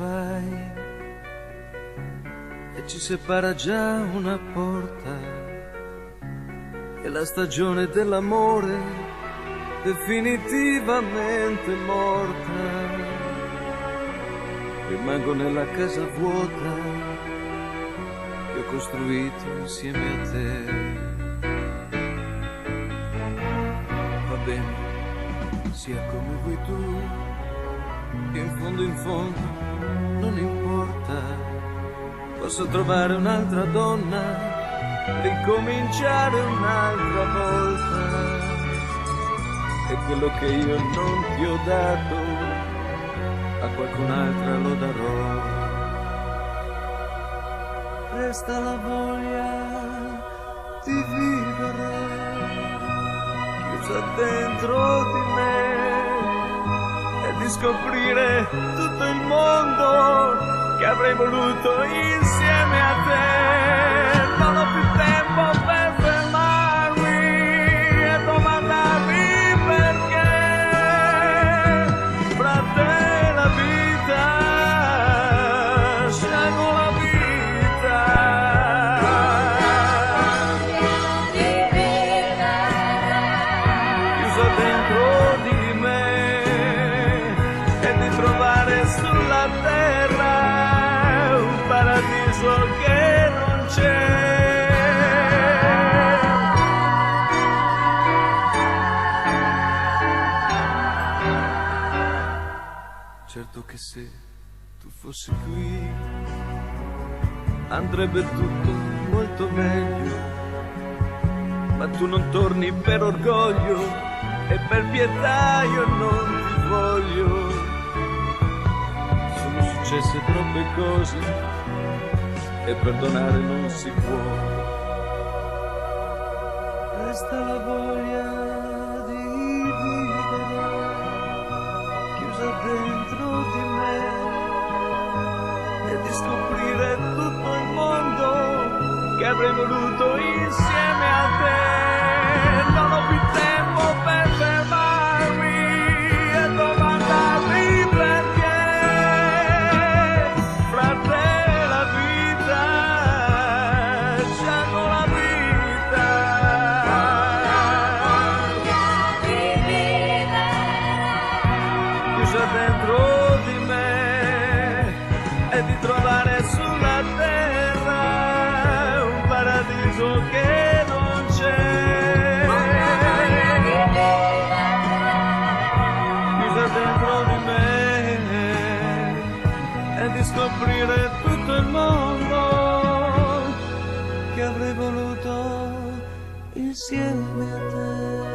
vai e ci separa già una porta, e la stagione dell'amore definitivamente morta. Rimango nella casa vuota che ho costruito insieme a te. Va bene, sia come vuoi tu, in fondo non importa. Posso trovare un'altra donna, ricominciare un'altra volta, e quello che io non ti ho dato a qualcun'altra lo darò. Resta la voglia di vivere chiusa dentro di me e di scoprire tutto il mondo che avrei voluto insieme a te. Non ho più tempo per fermarmi e domandarmi perché fra te la vita scelgo la vita. Chiuso dentro di me e di trovare sulla terra un paradiso che non c'è. Certo che se tu fossi qui andrebbe tutto molto meglio, ma tu non torni per orgoglio e per pietà io non ti voglio. Sono successe troppe cose e perdonare non si può. Resta la voglia di vivere chiusa dentro di me e di scoprire tutto il mondo che avrei voluto insieme a te. Non ho più tempo per fermarmi e domandarmi perché fra te la vita scelgo la vita. Chiusa dentro di me e di trovare sulla terra un paradiso che non c'è. Chiusa dentro di me e di scoprire tutto il mondo che avrei voluto insieme a te.